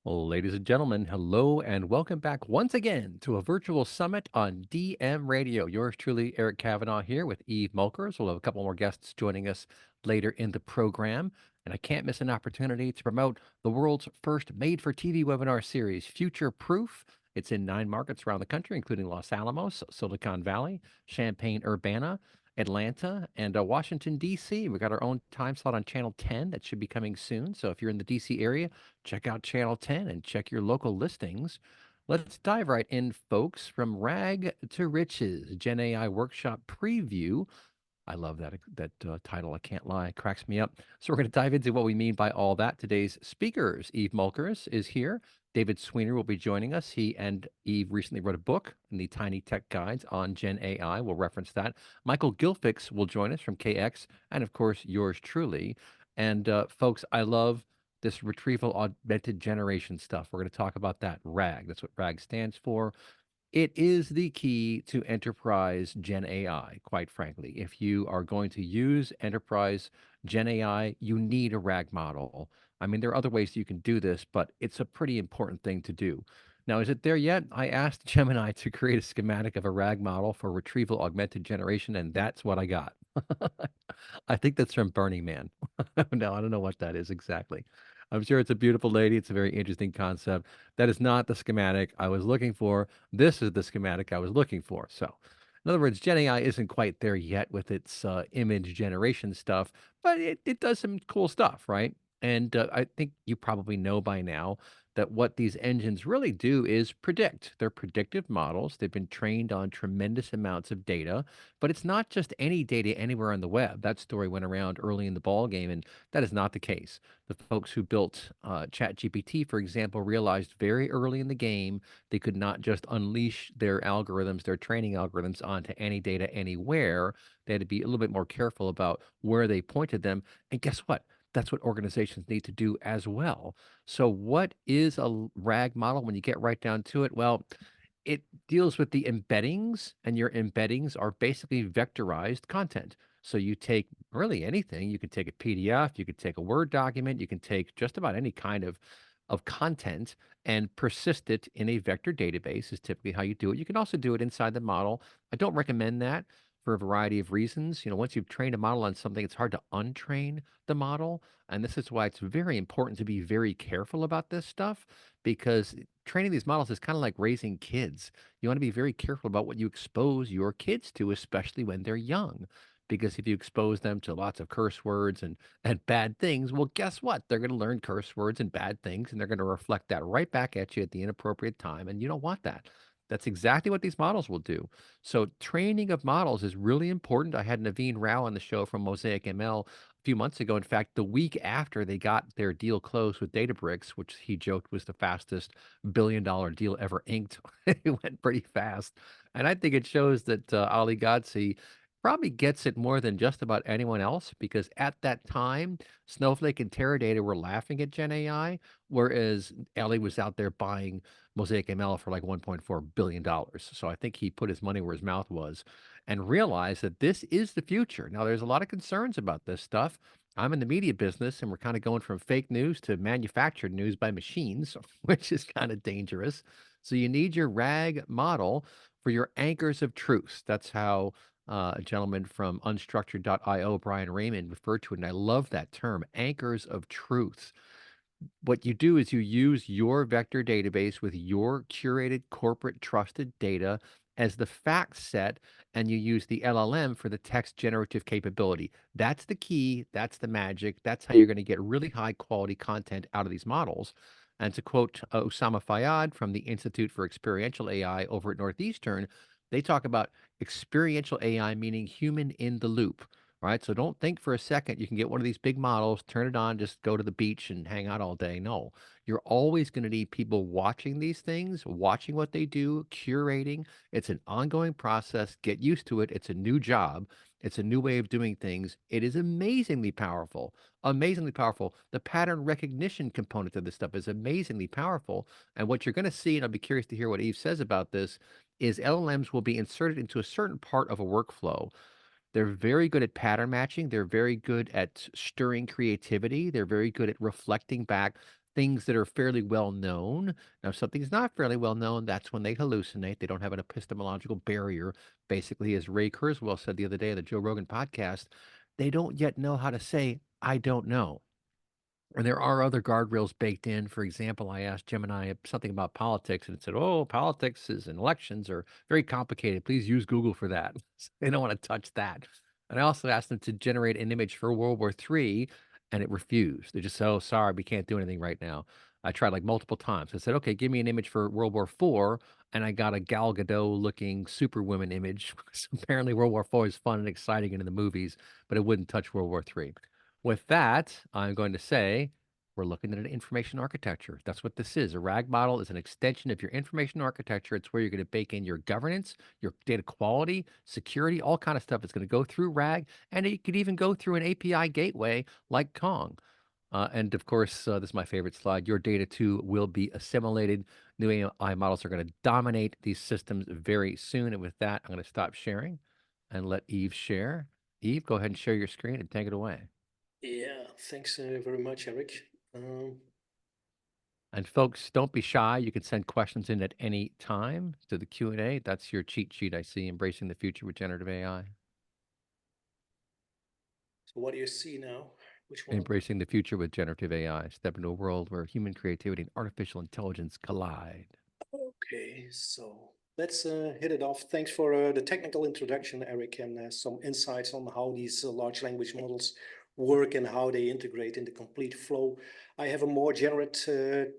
Well, ladies and gentlemen, hello and welcome back once again to a virtual summit on DM Radio. Yours truly, Eric Kavanaugh, here with Yves Mulkers. We'll have a couple more guests joining us later in the program. And I can't miss an opportunity to promote the world's first made for TV webinar series, Future Proof. It's in 9 markets around the country, including Los Alamos, Silicon Valley, Champaign, Urbana, Atlanta, and Washington, D.C. We've got our own time slot on Channel 10 that should be coming soon. So if you're in the D.C. area, check out Channel 10 and check your local listings. Let's dive right in, folks. From rag to riches, Gen AI workshop preview. I love that title. I can't lie, it cracks me up. So we're going to dive into what we mean by all that. Today's speakers, Yves Mulkers is here. David Sweener will be joining us. He and Yves recently wrote a book in the Tiny Tech Guides on Gen AI. We'll reference that. Michael Gilfix will join us from KX, and of course, yours truly. And folks, I love this retrieval augmented generation stuff. We're going to talk about that. RAG. That's what RAG stands for. It is the key to enterprise Gen AI, quite frankly. If you are going to use enterprise Gen AI, you need a RAG model. I mean, there are other ways you can do this, but it's a pretty important thing to do. Now, is it there yet? I asked Gemini to create a schematic of a RAG model for retrieval augmented generation, and that's what I got. I think that's from Burning Man. No, I don't know what that is exactly. I'm sure it's a beautiful lady. It's a very interesting concept. That is not the schematic I was looking for. This is the schematic I was looking for. So, in other words, Gen AI isn't quite there yet with its image generation stuff, but it does some cool stuff, right? And I think you probably know by now that what these engines really do is predict. They're predictive models. They've been trained on tremendous amounts of data, but it's not just any data anywhere on the web. That story went around early in the ball game, and that is not the case. The folks who built ChatGPT, for example, realized very early in the game they could not just unleash their algorithms, their training algorithms, onto any data anywhere. They had to be a little bit more careful about where they pointed them. And guess what? That's what organizations need to do as well. So, what is a RAG model when you get right down to it? Well, it deals with the embeddings, and your embeddings are basically vectorized content. So you take really anything. You could take a PDF, you could take a Word document, you can take just about any kind of content and persist it in a vector database is typically how you do it. You can also do it inside the model. I don't recommend that for a variety of reasons. Once you've trained a model on something, it's hard to untrain the model. And this is why it's very important to be very careful about this stuff because training these models is kind of like raising kids. You want to be very careful about what you expose your kids to, especially when they're young. Because if you expose them to lots of curse words and bad things, well, guess what? They're going to learn curse words and bad things, and they're going to reflect that right back at you at the inappropriate time. And you don't want that. That's exactly what these models will do. So training of models is really important. I had Naveen Rao on the show from Mosaic ML a few months ago. In fact, the week after they got their deal closed with Databricks, which he joked was the fastest billion-dollar deal ever inked. It went pretty fast. And I think it shows that Ali Ghodsi probably gets it more than just about anyone else because at that time, Snowflake and Teradata were laughing at Gen AI, whereas Ali was out there buying Mosaic ML for like $1.4 billion. So I think he put his money where his mouth was and realized that this is the future. Now, there's a lot of concerns about this stuff. I'm in the media business and we're kind of going from fake news to manufactured news by machines, which is kind of dangerous. So you need your RAG model for your anchors of truth. That's how a gentleman from unstructured.io, Brian Raymond, referred to it. And I love that term, anchors of truth. What you do is you use your vector database with your curated corporate trusted data as the fact set, and you use the LLM for the text generative capability. That's the key. That's the magic. That's how you're going to get really high quality content out of these models. And to quote Osama Fayyad from the Institute for Experiential AI over at Northeastern, they talk about experiential AI, meaning human in the loop. Right. So don't think for a second you can get one of these big models, turn it on, just go to the beach and hang out all day. No, you're always going to need people watching these things, watching what they do, curating. It's an ongoing process. Get used to it. It's a new job. It's a new way of doing things. It is amazingly powerful, amazingly powerful. The pattern recognition component of this stuff is amazingly powerful. And what you're going to see, and I'll be curious to hear what Eve says about this, is LLMs will be inserted into a certain part of a workflow. They're very good at pattern matching. They're very good at stirring creativity. They're very good at reflecting back things that are fairly well known. Now, if something's not fairly well known, that's when they hallucinate. They don't have an epistemological barrier. Basically, as Ray Kurzweil said the other day on the Joe Rogan podcast, they don't yet know how to say, I don't know. And there are other guardrails baked in. For example, I asked Gemini something about politics, and it said, "Oh, politics is and elections are very complicated. Please use Google for that." So they don't want to touch that. And I also asked them to generate an image for World War III, and it refused. They just said, "Oh, sorry, we can't do anything right now." I tried like multiple times. I said, "Okay, give me an image for World War IV," and I got a Gal Gadot looking Superwoman image. So apparently, World War IV is fun and exciting and in the movies, but it wouldn't touch World War III. With that, I'm going to say we're looking at an information architecture. That's what this is. A RAG model is an extension of your information architecture. It's where you're going to bake in your governance, your data quality, security, all kind of stuff. It's going to go through RAG, and it could even go through an API gateway like Kong. And of course, this is my favorite slide. Your data too will be assimilated. New AI models are going to dominate these systems very soon. And with that, I'm going to stop sharing and let Eve share. Eve, go ahead and share your screen and take it away. Yeah, thanks very much, Eric. Um, And folks, don't be shy. You can send questions in at any time to the Q&A. That's your cheat sheet I see, Embracing the Future with Generative AI. so what do you see now? Which one? Embracing the Future with Generative AI. Step into a world where human creativity and artificial intelligence collide. Okay, so let's hit it off. Thanks for the technical introduction, Eric, and some insights on how these large language models work and how they integrate in the complete flow. I have a more generate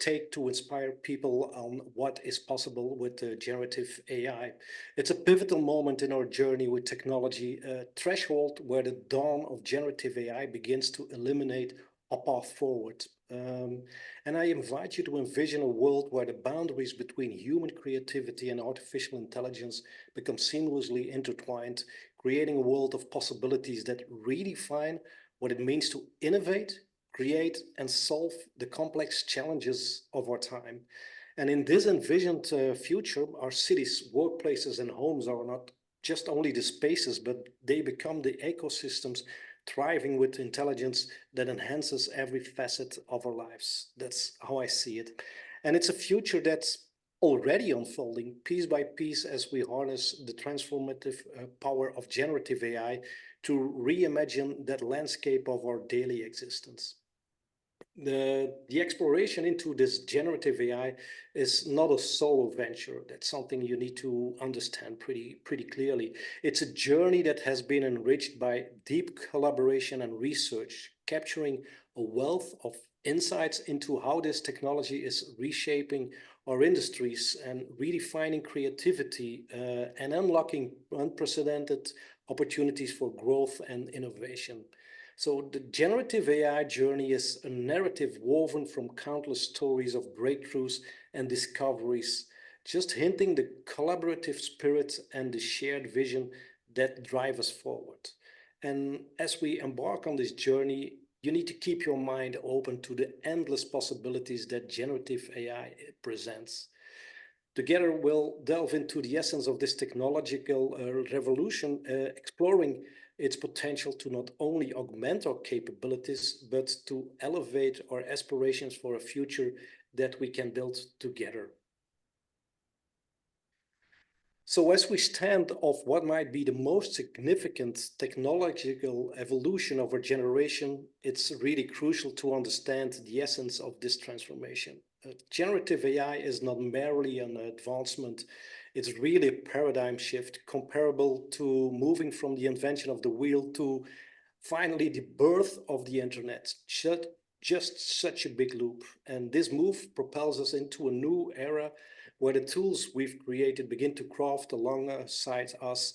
take to inspire people on what is possible with generative AI. It's a pivotal moment in our journey with technology, a threshold where the dawn of generative AI begins to eliminate a path forward. And I invite you to envision a world where the boundaries between human creativity and artificial intelligence become seamlessly intertwined, creating a world of possibilities that redefine what it means to innovate, create, and solve the complex challenges of our time. And in this envisioned future, our cities, workplaces, and homes are not just only the spaces, but they become the ecosystems thriving with intelligence that enhances every facet of our lives. That's how I see it. And it's a future that's already unfolding piece by piece as we harness the transformative power of generative AI to reimagine that landscape of our daily existence. The exploration into this generative AI is not a solo venture. That's something you need to understand pretty clearly. It's a journey that has been enriched by deep collaboration and research, capturing a wealth of insights into how this technology is reshaping our industries and redefining creativity and unlocking unprecedented opportunities for growth and innovation. So the generative AI journey is a narrative woven from countless stories of breakthroughs and discoveries, just hinting the collaborative spirit and the shared vision that drive us forward. And as we embark on this journey, you need to keep your mind open to the endless possibilities that generative AI presents. Together, we'll delve into the essence of this technological revolution, exploring its potential to not only augment our capabilities, but to elevate our aspirations for a future that we can build together. So, as we stand off what might be the most significant technological evolution of our generation, it's really crucial to understand the essence of this transformation. Generative AI is not merely an advancement, it's really a paradigm shift comparable to moving from the invention of the wheel to finally the birth of the internet. Just such a big loop. And this move propels us into a new era where the tools we've created begin to craft alongside us,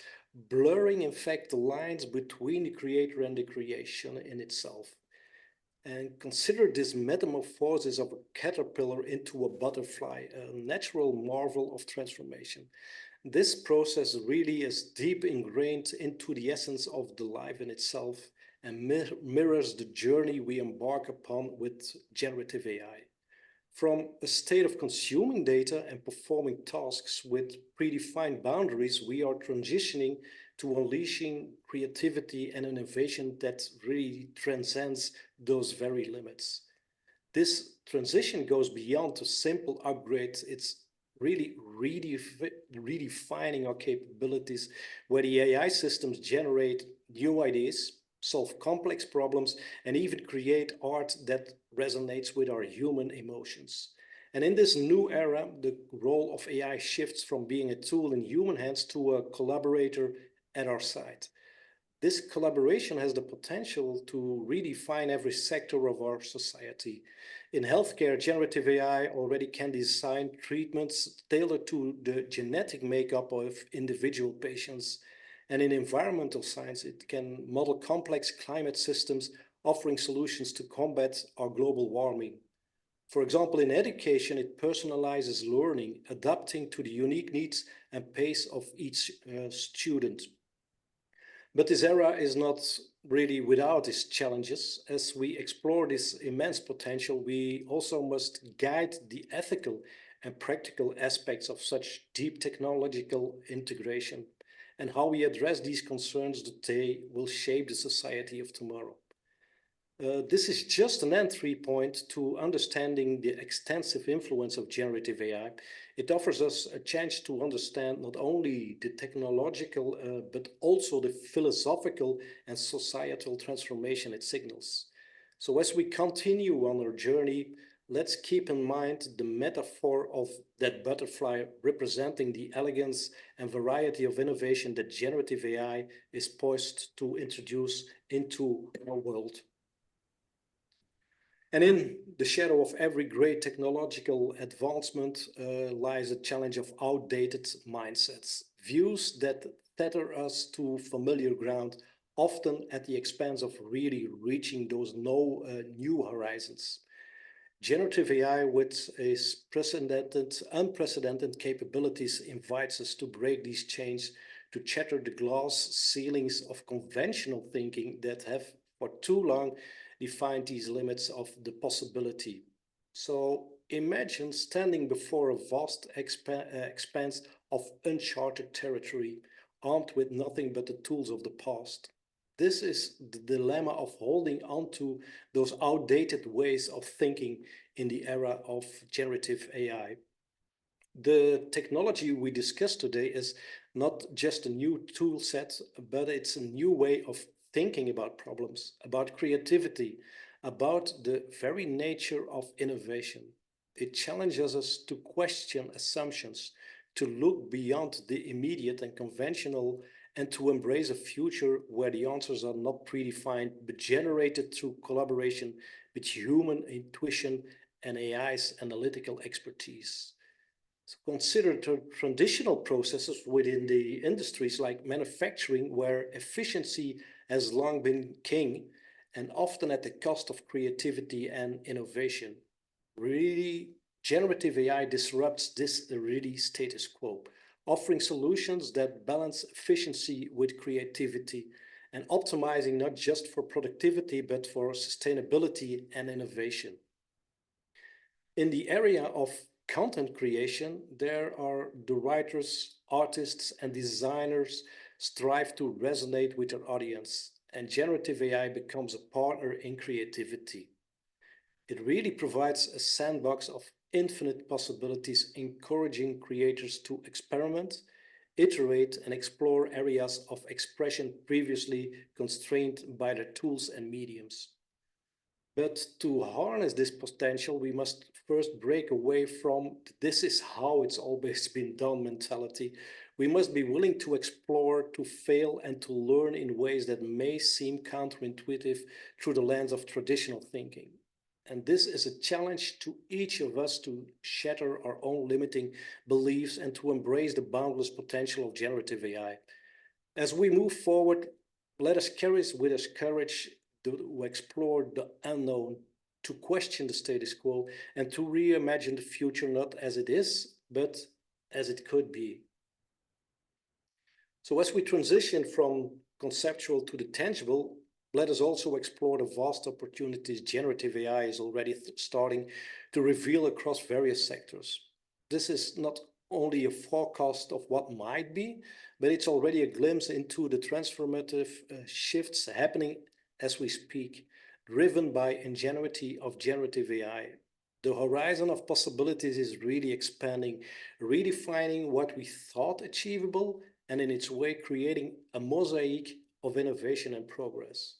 blurring, in fact, the lines between the creator and the creation in itself. And consider this metamorphosis of a caterpillar into a butterfly, a natural marvel of transformation. This process really is deep ingrained into the essence of the life in itself and mirrors the journey we embark upon with generative AI. From a state of consuming data and performing tasks with predefined boundaries, we are transitioning to unleashing creativity and innovation that really transcends those very limits. This transition goes beyond a simple upgrade. It's really redefining our capabilities, where the AI systems generate new ideas, solve complex problems, and even create art that resonates with our human emotions. And in this new era, the role of AI shifts from being a tool in human hands to a collaborator at our side. This collaboration has the potential to redefine every sector of our society. In healthcare, generative AI already can design treatments tailored to the genetic makeup of individual patients. And in environmental science, it can model complex climate systems, offering solutions to combat our global warming. For example, in education, it personalizes learning, adapting to the unique needs and pace of each student. But this era is not really without its challenges. As we explore this immense potential, we also must guide the ethical and practical aspects of such deep technological integration. And how we address these concerns today will shape the society of tomorrow. This is just an entry point to understanding the extensive influence of generative AI. It offers us a chance to understand not only the technological, but also the philosophical and societal transformation it signals. So as we continue on our journey, let's keep in mind the metaphor of that butterfly representing the elegance and variety of innovation that generative AI is poised to introduce into our world. And in the shadow of every great technological advancement lies a challenge of outdated mindsets, views that tether us to familiar ground, often at the expense of really reaching those new horizons. Generative AI, with its unprecedented capabilities, invites us to break these chains, to shatter the glass ceilings of conventional thinking that have for too long defined these limits of the possibility. So imagine standing before a vast expanse of uncharted territory, armed with nothing but the tools of the past. This is the dilemma of holding on to those outdated ways of thinking in the era of generative AI. The technology we discussed today is not just a new tool set, but it's a new way of thinking about problems, about creativity, about the very nature of innovation. It challenges us to question assumptions, to look beyond the immediate and conventional, and to embrace a future where the answers are not predefined, but generated through collaboration with human intuition and AI's analytical expertise. So consider traditional processes within the industries like manufacturing, where efficiency has long been king and often at the cost of creativity and innovation. Really, generative AI disrupts this already status quo, offering solutions that balance efficiency with creativity and optimizing not just for productivity, but for sustainability and innovation. In the area of content creation, there are the writers, artists, and designers strive to resonate with their audience, and generative AI becomes a partner in creativity. It really provides a sandbox of infinite possibilities, encouraging creators to experiment, iterate, and explore areas of expression previously constrained by their tools and mediums. But to harness this potential, we must first break away from this is how it's always been done mentality. We must be willing to explore, to fail, and to learn in ways that may seem counterintuitive through the lens of traditional thinking. And this is a challenge to each of us to shatter our own limiting beliefs and to embrace the boundless potential of generative AI. As we move forward, let us carry with us courage to explore the unknown, to question the status quo, and to reimagine the future not as it is, but as it could be. So as we transition from conceptual to the tangible, let us also explore the vast opportunities generative AI is already starting to reveal across various sectors. This is not only a forecast of what might be, but it's already a glimpse into the transformative shifts happening as we speak. driven by ingenuity of generative AI. The horizon of possibilities is really expanding, redefining what we thought achievable, and in its way creating a mosaic of innovation and progress.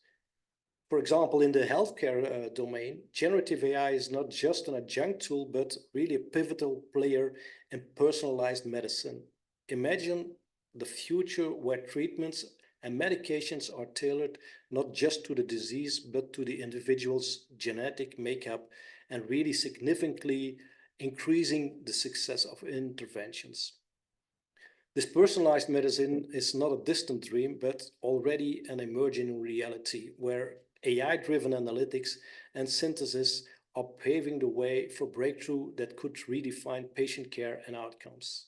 For example, in the healthcare domain, generative AI is not just an adjunct tool, but really a pivotal player in personalized medicine. Imagine the future where treatments and medications are tailored not just to the disease, but to the individual's genetic makeup and really significantly increasing the success of interventions. This personalized medicine is not a distant dream, but already an emerging reality where AI-driven analytics and synthesis are paving the way for breakthrough that could redefine patient care and outcomes.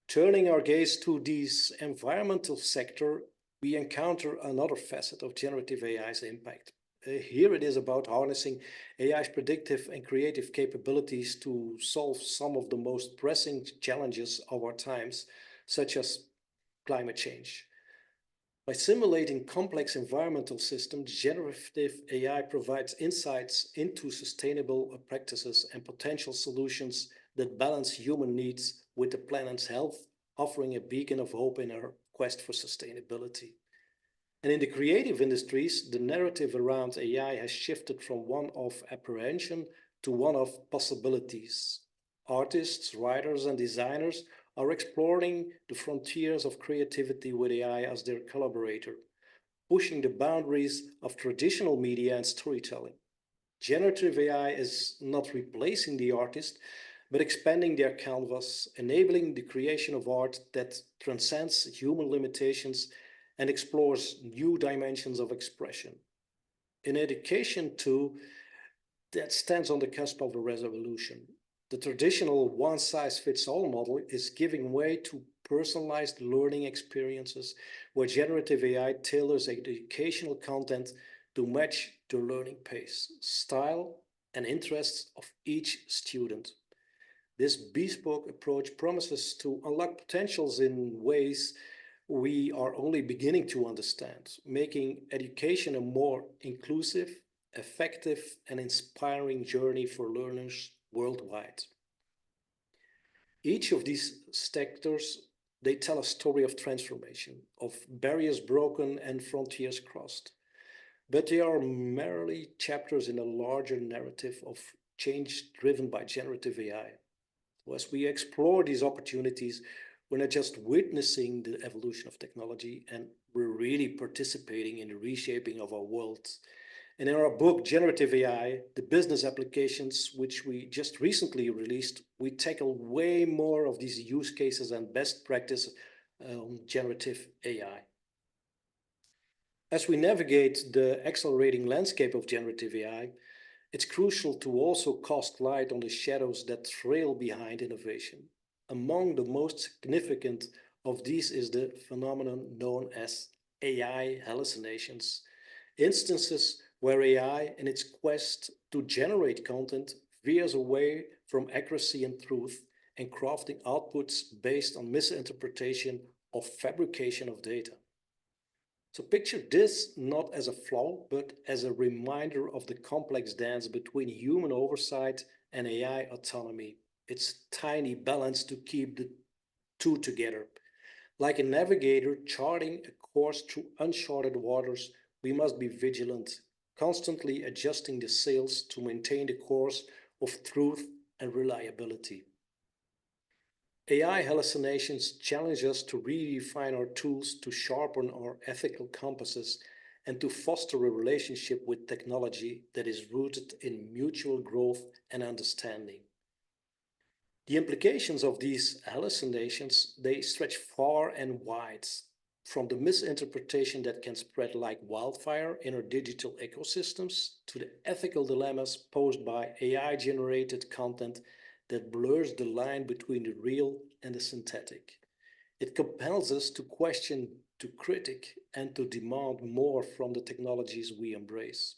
Turning our gaze to this environmental sector, we encounter another facet of generative AI's impact. Here it is about harnessing AI's predictive and creative capabilities to solve some of the most pressing challenges of our times, such as climate change. By simulating complex environmental systems, generative AI provides insights into sustainable practices and potential solutions that balance human needs with the planet's health, offering a beacon of hope in our quest for sustainability. And in the creative industries, the narrative around AI has shifted from one of apprehension to one of possibilities. Artists, writers, and designers are exploring the frontiers of creativity with AI as their collaborator, pushing the boundaries of traditional media and storytelling. Generative AI is not replacing the artist, but expanding their canvas, enabling the creation of art that transcends human limitations and explores new dimensions of expression. In education, too, that stands on the cusp of a revolution. The traditional one-size-fits-all model is giving way to personalized learning experiences where generative AI tailors educational content to match the learning pace, style, and interests of each student. This bespoke approach promises to unlock potentials in ways we are only beginning to understand, making education a more inclusive, effective, and inspiring journey for learners worldwide. Each of these sectors, they tell a story of transformation, of barriers broken and frontiers crossed. But they are merely chapters in a larger narrative of change driven by generative AI. So as we explore these opportunities, we're not just witnessing the evolution of technology, and we're really participating in the reshaping of our world. And in our book, Generative AI, the business applications, which we just recently released, we tackle way more of these use cases and best practice on generative AI. As we navigate the accelerating landscape of generative AI, it's crucial to also cast light on the shadows that trail behind innovation. Among the most significant of these is the phenomenon known as AI hallucinations, instances where AI, in its quest to generate content, veers away from accuracy and truth and crafting outputs based on misinterpretation or fabrication of data. So picture this not as a flaw, but as a reminder of the complex dance between human oversight and AI autonomy. It's tiny balance to keep the two together. Like a navigator charting a course through uncharted waters, we must be vigilant, constantly adjusting the sails to maintain the course of truth and reliability. AI hallucinations challenge us to redefine our tools to sharpen our ethical compasses and to foster a relationship with technology that is rooted in mutual growth and understanding. The implications of these hallucinations, they stretch far and wide, from the misinterpretation that can spread like wildfire in our digital ecosystems to the ethical dilemmas posed by AI-generated content that blurs the line between the real and the synthetic. It compels us to question, to critique, and to demand more from the technologies we embrace.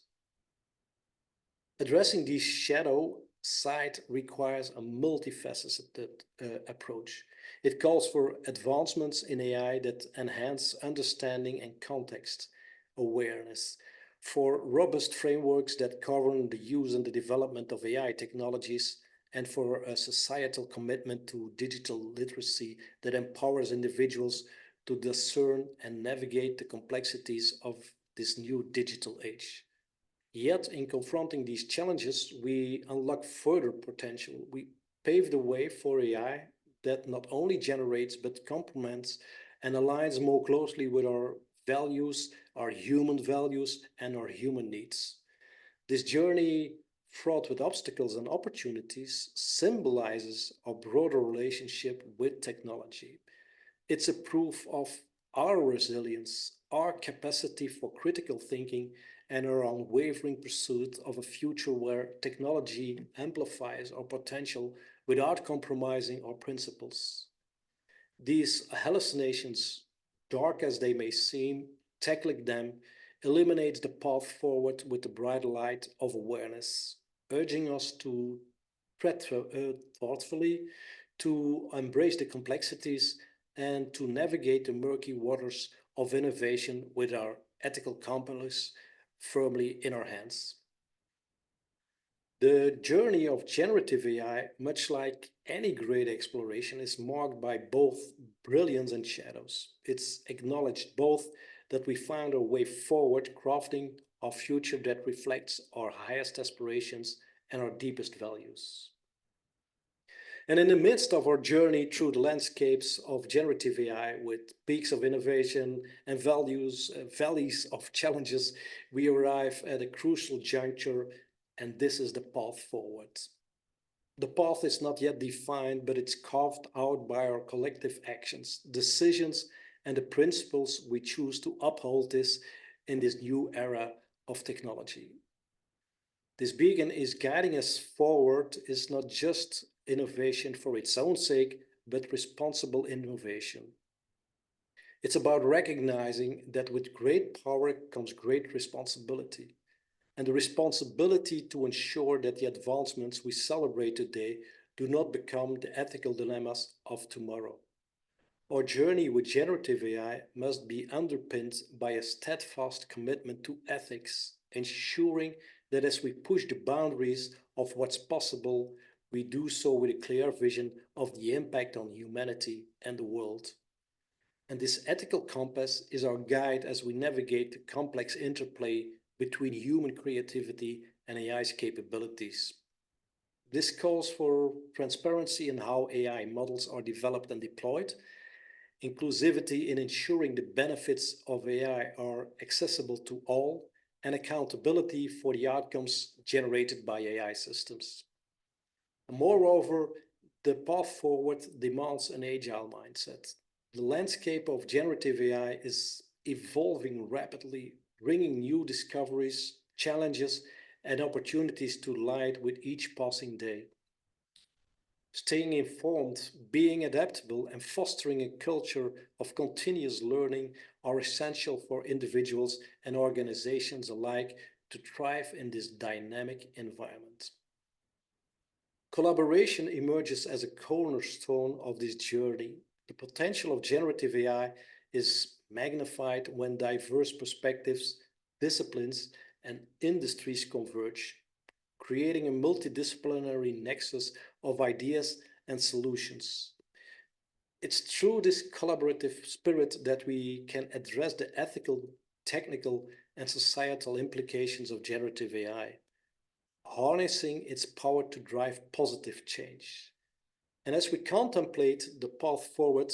Addressing this shadow side requires a multifaceted approach. It calls for advancements in AI that enhance understanding and context awareness, for robust frameworks that govern the use and the development of AI technologies, and for a societal commitment to digital literacy that empowers individuals to discern and navigate the complexities of this new digital age. Yet, in confronting these challenges, we unlock further potential. We pave the way for AI that not only generates but complements and aligns more closely with our values, our human values, and our human needs. This journey, fraught with obstacles and opportunities, symbolizes our broader relationship with technology. It's a proof of our resilience, our capacity for critical thinking, and our unwavering pursuit of a future where technology amplifies our potential without compromising our principles. These hallucinations, dark as they may seem, tackling them eliminates the path forward with the bright light of awareness, urging us to tread thoughtfully, to embrace the complexities, and to navigate the murky waters of innovation with our ethical compass firmly in our hands. The journey of generative AI, much like any great exploration, is marked by both brilliance and shadows. It's acknowledged both that we found our way forward, crafting a future that reflects our highest aspirations and our deepest values. And in the midst of our journey through the landscapes of generative AI, with peaks of innovation and valleys of challenges, we arrive at a crucial juncture, and this is the path forward. The path is not yet defined, but it's carved out by our collective actions, decisions, and the principles we choose to uphold this in this new era of technology. This beacon is guiding us forward is not just innovation for its own sake, but responsible innovation. It's about recognizing that with great power comes great responsibility, and the responsibility to ensure that the advancements we celebrate today do not become the ethical dilemmas of tomorrow. Our journey with generative AI must be underpinned by a steadfast commitment to ethics, ensuring that as we push the boundaries of what's possible, we do so with a clear vision of the impact on humanity and the world. And this ethical compass is our guide as we navigate the complex interplay between human creativity and AI's capabilities. This calls for transparency in how AI models are developed and deployed, inclusivity in ensuring the benefits of AI are accessible to all, and accountability for the outcomes generated by AI systems. Moreover, the path forward demands an agile mindset. The landscape of generative AI is evolving rapidly, bringing new discoveries, challenges, and opportunities to light with each passing day. Staying informed, being adaptable, and fostering a culture of continuous learning are essential for individuals and organizations alike to thrive in this dynamic environment. Collaboration emerges as a cornerstone of this journey. The potential of generative AI is magnified when diverse perspectives, disciplines, and industries converge, creating a multidisciplinary nexus of ideas and solutions. It's through this collaborative spirit that we can address the ethical, technical, and societal implications of generative AI, harnessing its power to drive positive change. And as we contemplate the path forward,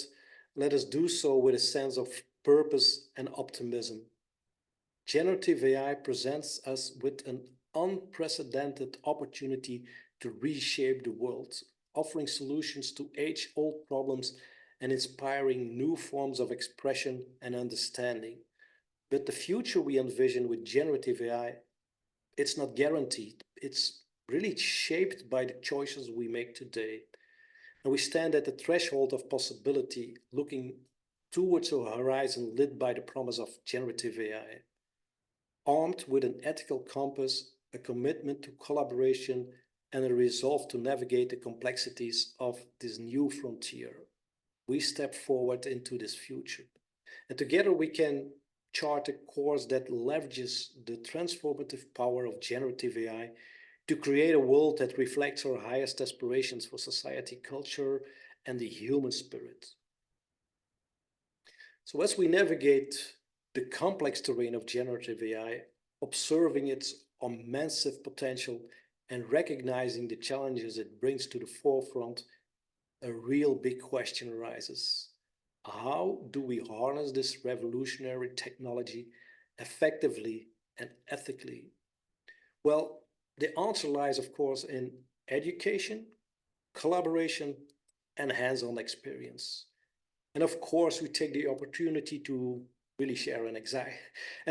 let us do so with a sense of purpose and optimism. Generative AI presents us with an unprecedented opportunity to reshape the world, offering solutions to age-old problems and inspiring new forms of expression and understanding. But the future we envision with generative AI, it's not guaranteed. It's really shaped by the choices we make today. And we stand at the threshold of possibility, looking towards a horizon lit by the promise of generative AI. Armed with an ethical compass, a commitment to collaboration, and a resolve to navigate the complexities of this new frontier, we step forward into this future. And together we can chart a course that leverages the transformative power of generative AI to create a world that reflects our highest aspirations for society, culture, and the human spirit. So as we navigate the complex terrain of generative AI, observing its immense potential and recognizing the challenges it brings to the forefront, a real big question arises. How do we harness this revolutionary technology effectively and ethically? Well, the answer lies, of course, in education, collaboration, and hands-on experience. And of course, we take the opportunity to really share an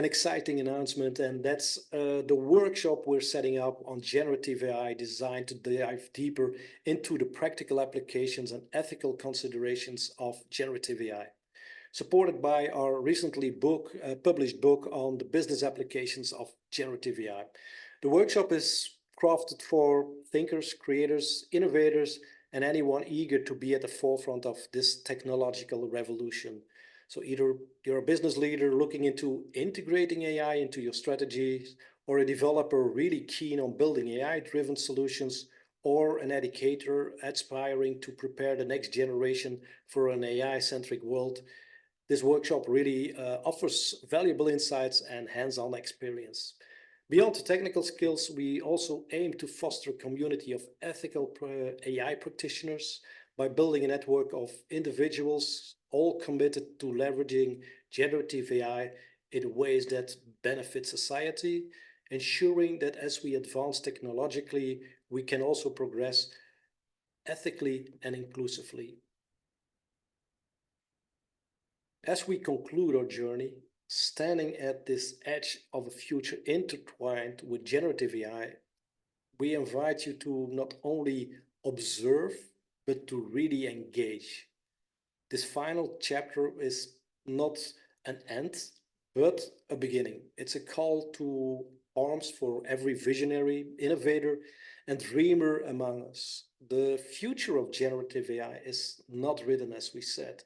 exciting announcement, and that's the workshop we're setting up on generative AI designed to dive deeper into the practical applications and ethical considerations of generative AI, supported by our recently published book on the business applications of generative AI. The workshop is crafted for thinkers, creators, innovators, and anyone eager to be at the forefront of this technological revolution. So either you're a business leader looking into integrating AI into your strategies, or a developer really keen on building AI-driven solutions, or an educator aspiring to prepare the next generation for an AI-centric world, this workshop really offers valuable insights and hands-on experience. Beyond the technical skills, we also aim to foster a community of ethical AI practitioners by building a network of individuals all committed to leveraging generative AI in ways that benefit society, ensuring that as we advance technologically, we can also progress ethically and inclusively. As we conclude our journey, standing at this edge of a future intertwined with generative AI, we invite you to not only observe, but to really engage. This final chapter is not an end, but a beginning. It's a call to arms for every visionary, innovator, and dreamer among us. The future of generative AI is not written, as we said.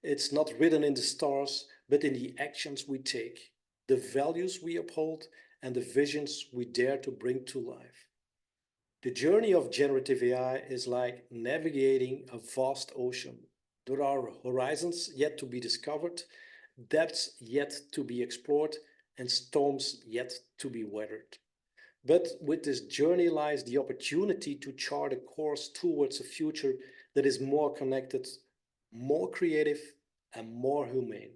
It's not written in the stars, but in the actions we take, the values we uphold, and the visions we dare to bring to life. The journey of generative AI is like navigating a vast ocean. There are horizons yet to be discovered, depths yet to be explored, and storms yet to be weathered. But with this journey lies the opportunity to chart a course towards a future that is more connected, more creative, and more humane.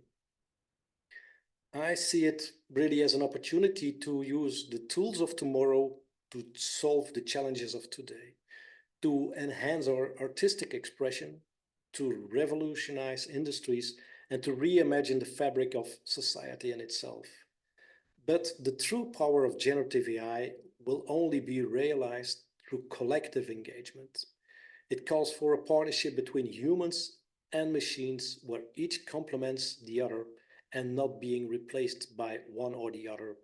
I see it really as an opportunity to use the tools of tomorrow to solve the challenges of today, to enhance our artistic expression, to revolutionize industries, and to reimagine the fabric of society in itself. But the true power of generative AI will only be realized through collective engagement. It calls for a partnership between humans and machines where each complements the other and not being replaced by one or the other.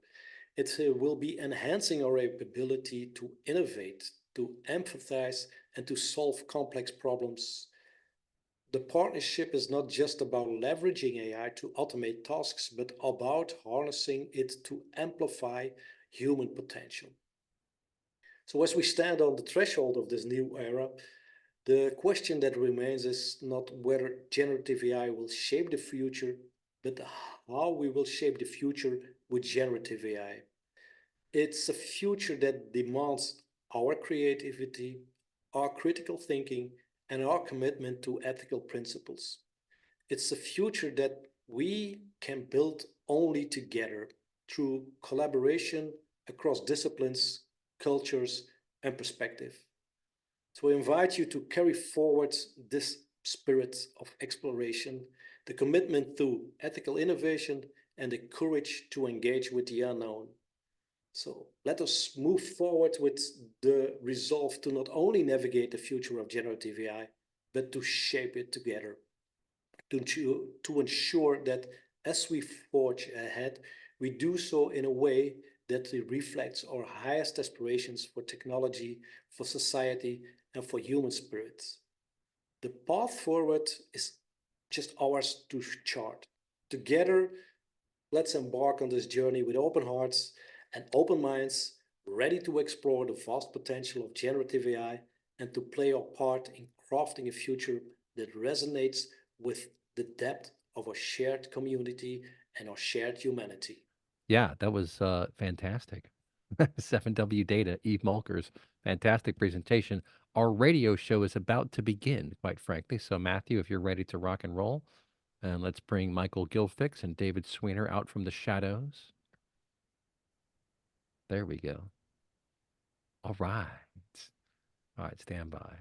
It will be enhancing our ability to innovate, to empathize, and to solve complex problems. The partnership is not just about leveraging AI to automate tasks, but about harnessing it to amplify human potential. So as we stand on the threshold of this new era, the question that remains is not whether generative AI will shape the future, but how we will shape the future with generative AI. It's a future that demands our creativity, our critical thinking, and our commitment to ethical principles. It's a future that we can build only together through collaboration across disciplines, cultures, and perspective. So I invite you to carry forward this spirit of exploration, the commitment to ethical innovation, and the courage to engage with the unknown. So let us move forward with the resolve to not only navigate the future of generative AI, but to shape it together, to ensure that as we forge ahead, we do so in a way that reflects our highest aspirations for technology, for society, and for human spirits. The path forward is just ours to chart. Together, Let's embark on this journey with open hearts and open minds, ready to explore the vast potential of generative AI and to play our part in crafting a future that resonates with the depth of our shared community and our shared humanity. Yeah, that was fantastic. 7W Data, Eve Mulkers, fantastic presentation. Our radio show is about to begin, quite frankly. So, Matthew, if you're ready to rock and roll, and let's bring Michael Gilfix and David Sweener out from the shadows. There we go. All right. All right, stand by.